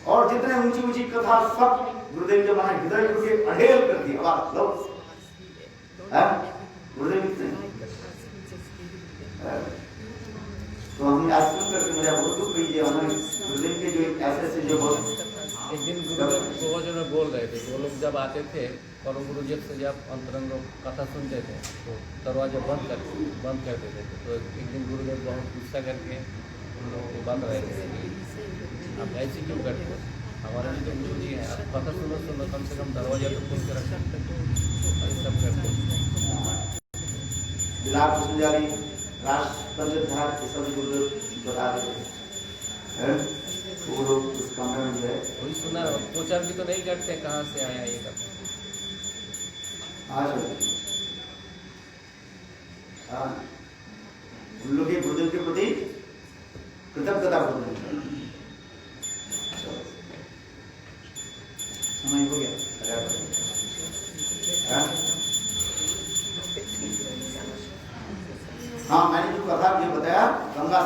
A: और जितने ऊंची ऊंची कथा सब गुरुदेव जब हमारे हृदय के अढ़ेल कर दी, आवाज लो गुरुदेव इतने, तो हमने आज सुन करके मुझे बहुत दुख हुई, हमारे गुरुदेव के जो ऐसे जो बहुत
C: एक दिन गुरुदेव में बोल रहे थे, वो लोग जब आते थे परम गुरु जी से जब अंतरंग कथा सुनते थे तो दरवाजा बंद कर देते थे। तो एक दिन गुरुदेव बहुत गुस्सा करके उन लोगों को बंद रहे थे, आप ऐसे क्यों करते हो, हमारे भी तो गुरु जी हैं, आप कथा सुनो कम से कम दरवाजा तो खोल के रख सकते हो, सब करते राष्ट्र गुरुदेव बता देते
A: वो लोग उस कमरे में गए।
C: वही सुना, प्रचार भी तो नहीं करते कहाँ से आया ये करते।
A: हाँ, उन लोग के गुरुदेव के प्रति कृतज्ञता बोलते हैं। समय हो गया। हाँ? हाँ, मैंने जो कथा ये बताया गंगा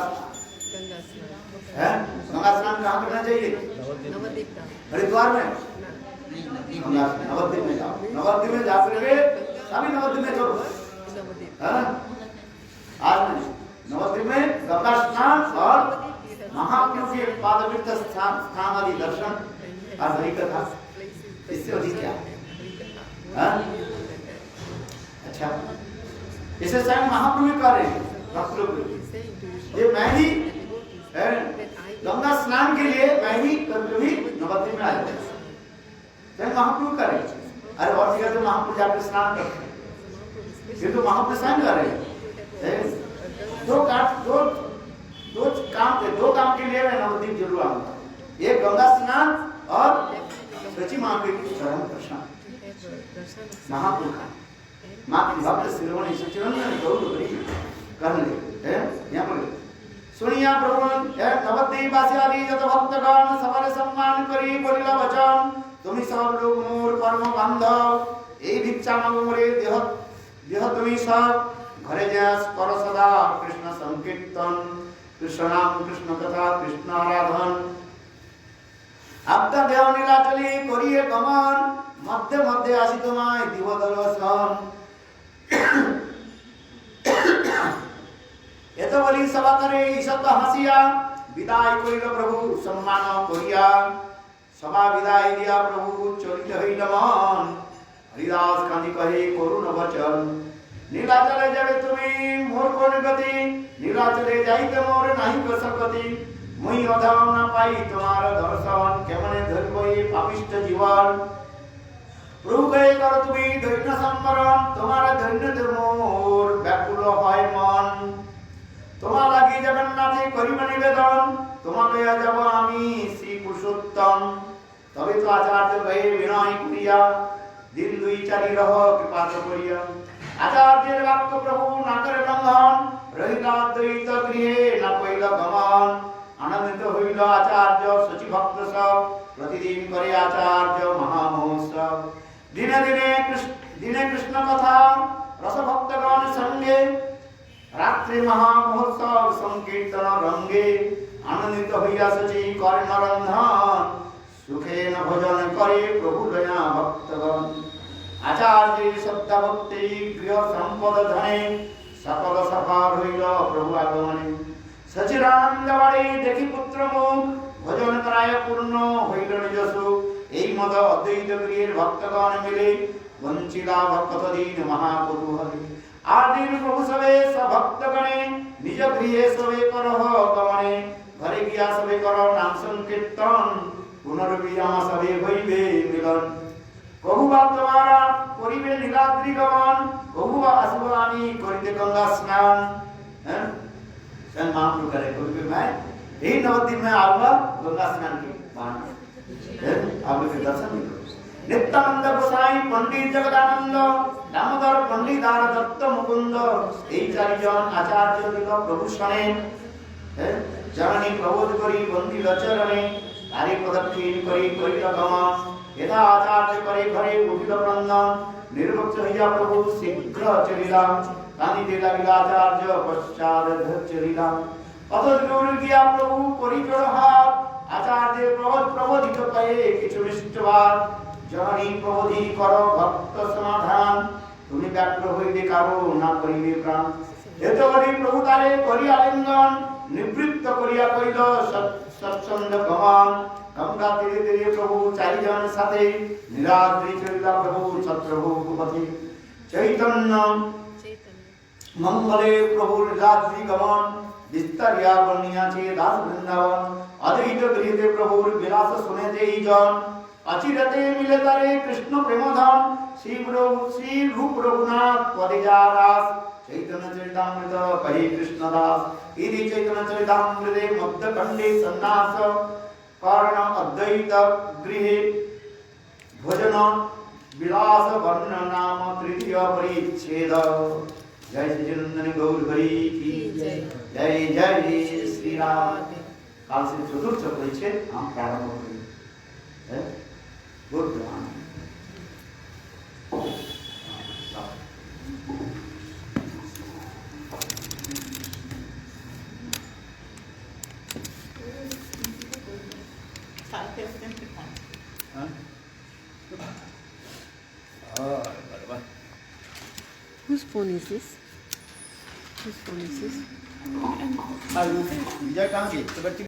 A: है, गंगा स्नान कहाँ करना चाहिए? हरिद्वार में। नवद्वीप में जाओ, नवद्वीप में जा करके सभी नवद्वीप में चलो। आज नहीं, नवद्वीप में गंगा स्नान और महाप्रभु के पादपीठ स्थान आदि दर्शन और हरि कथा, इससे अधिक क्या? अच्छा, इसे स्वयं महाप्रभु कर रहे हैं। ये मैं ही गंगा स्नान के लिए मैं भी कभी नवद्वीप में आया था, महाप्रभु कर रहे। अरे और जगह तो महाप्रभु जाकर स्नान करते हैं, ये तो महाप्रभु स्नान कर रहे हैं। दो काम के लिए मैं नवद्वीप जरूर आऊंगा, एक गंगा स्नान और सची माँ के चरण दर्शन। महाप्रभु का माँ की भक्त शिरोमणि सच्चिदानंद गौर कर ले यहाँ पर सुनिया प्रभु नवद्वीपवासी आदि जत भक्तगण सबरे सम्मान करी बोलिला वचन, तुम सब लोग मोर परम बांधव এই ভিক্ষা মাগো মোরে দেহ দেহ তুমি সব ঘরে যাস কর সদা কৃষ্ণ সংকীর্তন, কৃষ্ণ নাম কৃষ্ণ কথা কৃষ্ণ আরাধন। আত্মা দেহ নীলাচলি করিয়ে গমন, মধ্যে মধ্যে আসি তোমায় দিব দর্শন। এত বলি সভা করে ঈশত হাসিয়া বিদায় করিল প্রভু সম্মান করিয়া, সভা বিদায় দিয়া প্রভু চলিত হইল মন। হরিদাস কাঁদি কহে করুণ বচন, নীলাচলে যাবে তুমি মোর কোন গতি, নীলাচলে যাইতে মোর নাহি সকতি। মুই অধম না পাই তোমার দর্শন, কেমনে ধরব এই পাপিষ্ঠ জীবন। প্রভু কহে কর তুমি দৈন্য সম্বরণ, তোমার দৈন্যতে মোর ব্যাকুল হয় মন। তোমার লাগি জগন্নাথে করিব নিবেদন, তোমার লইয়া যাব আমি শ্রী পুরুষোত্তম। তবে তো আচার্য কহে বিনয় করিয়া, দিন দুই চারি রহ কৃপাত করিয়া। আচার্যের বাক্য প্রভু না করে লঙ্ঘন, রহিলা দ্বৈত গৃহে না কইল গমন। আনন্দিত হইল আচার্য শচী ভক্ত সব, প্রতিদিন করে আচার্য মহামহোৎসব। দিনে দিনে কৃষ্ণ কথা রসভক্তগণ সঙ্গে, রাত্রি মহামহোৎসব সংকীর্তন রঙ্গে। আনন্দিত হইয়া শচী করে নরন্ধন, সুখে ন ভোজন করে প্রভু দয়া ভক্তগণ। আচার্যের শ্রদ্ধা ভক্তি গৃহ সম্পদ ধনে, সকল সফল হইল প্রভু আগমনে। সচিরানন্দ বাড়ি দেখি পুত্র মুখ, ভোজন করায় পূর্ণ হইল নিজ সুখ। এই মত অদ্বৈত গৃহের ভক্তগণ মিলে, বঞ্চিলা ভক্তদিন মহাকুতূহলী। আর দিন প্রভু সবে সভক্তগণে, নিজ গৃহে সবে করহ গমনে। ঘরে গিয়া সবে কর নাম সংকীর্তন, পুনর্বিরাম সবে হইবে মিলন। বহুবা তোমারা করিবে নীলাদ্রি গমন, বহুবা আসব আমি করিতে গঙ্गा स्नान। स्वयं महाप्रभु करे कभी मैं यही नवद्वीप में आऊंगा गंगा स्नान के बहाने, आप लोग के दर्शन भी करो। नित्यानंद गोसाई पंडित जगदानंद, दामोदर पंडित दार दत्त मुकुंद, এই চারিজন আচার্য দিল প্রভু শনে। জননী প্রবোধ করি বন্দিল চরণে, তারি প্রদক্ষিণ করি করিল গমন। यथा आचार्य करे घरे उठिल क्रंदन, निर्भक्ष हইয়া প্রভু শীঘ্র চলিলা। কাঁদিতে লাগিল আচার্য পশ্চাৎ চলিলা। অত দূর গিয়া প্রভু করি জোড় হাত, আচার্য প্রবোধিত কয়ে কিছু মিষ্টবাদ। জননী প্রবোধি কর ভক্ত সমাধান, তুমি ব্যাকুল হইবে কারো না করিবে প্রাণ। এত বলি প্রভু তারে করি আলিঙ্গন, নিবৃত্ত করিয়া কইল সৎসঙ্গ গমন। গঙ্গা তীরে তীরে প্রভু চারিজন সাথে, নীলাদ্রি চলিলা প্রভু ছত্রভূ পথে। চৈতন্য মঙ্গলে প্রভু নীলাদ্রি গমন, বিস্তারিয়া বর্ণিয়াছে দাস বৃন্দাবন। অদ্বৈত গৃহে প্রভুর বিলাস শুনে যেই জন, অচিরতে মিলে তারে কৃষ্ণ প্রেমধন। শ্রী রূপ রঘুনাথ পদে যা দাস, চৈতন্য চরিতামৃত কহি কৃষ্ণ দাস। ইতি চৈতন্য চরিতামৃতে মধ্যখণ্ডে সন্ন্যাস, कारण अद्वैत गृहे भोजन विलास वर्ण नाम तृतीय परिच्छेद। जय श्री चंदन गौर हरि की जय। जय जय श्री राम। काल से चतुर्थ परिच्छेद हम प्रारंभ करेंगे। गुड ध्यान।
D: Whose phone is this? Whose phone is this?
A: विजय कहाँ गई?